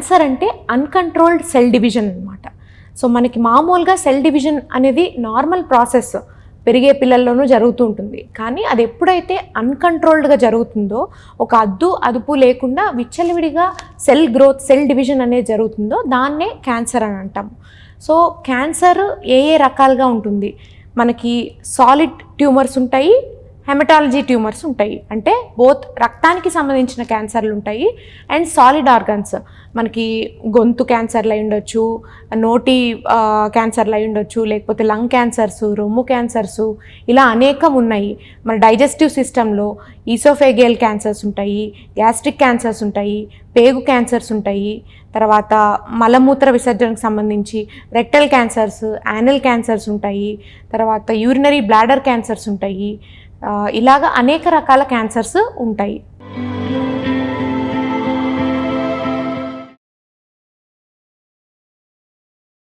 Cancer అంటే uncontrolled cell division అనమాట. So మనకి మామూలుగా సెల్ డివిజన్ అనేది నార్మల్ ప్రాసెస్, పెరిగే పిల్లల్లోనూ జరుగుతూ ఉంటుంది. కానీ అది ఎప్పుడైతే అన్కంట్రోల్డ్గా జరుగుతుందో, ఒక అదుపు లేకుండా విచ్చలవిడిగా సెల్ గ్రోత్, సెల్ డివిజన్ అనేది జరుగుతుందో దాన్నే క్యాన్సర్ అని అంటాము. సో క్యాన్సర్ ఏ రకాలుగా ఉంటుంది, మనకి సాలిడ్ ట్యూమర్స్ ఉంటాయి, హెమటాలజీ ట్యూమర్స్ ఉంటాయి. అంటే బోత్ రక్తానికి సంబంధించిన క్యాన్సర్లు ఉంటాయి అండ్ సాలిడ్ ఆర్గన్స్, మనకి గొంతు క్యాన్సర్లు అయి ఉండొచ్చు, నోటి క్యాన్సర్లు అయి ఉండొచ్చు, లేకపోతే లంగ్ క్యాన్సర్స్, రొమ్ము క్యాన్సర్స్, ఇలా అనేకం ఉన్నాయి. మన డైజెస్టివ్ సిస్టంలో ఈసోఫేగియల్ క్యాన్సర్స్ ఉంటాయి, గ్యాస్ట్రిక్ క్యాన్సర్స్ ఉంటాయి, పేగు క్యాన్సర్స్ ఉంటాయి, తర్వాత మలమూత్ర విసర్జనకు సంబంధించి రెక్టల్ క్యాన్సర్స్, యానల్ క్యాన్సర్స్ ఉంటాయి, తర్వాత యూరినరీ బ్లాడర్ క్యాన్సర్స్ ఉంటాయి. ఇలాగా అనేక రకాల క్యాన్సర్స్ ఉంటాయి.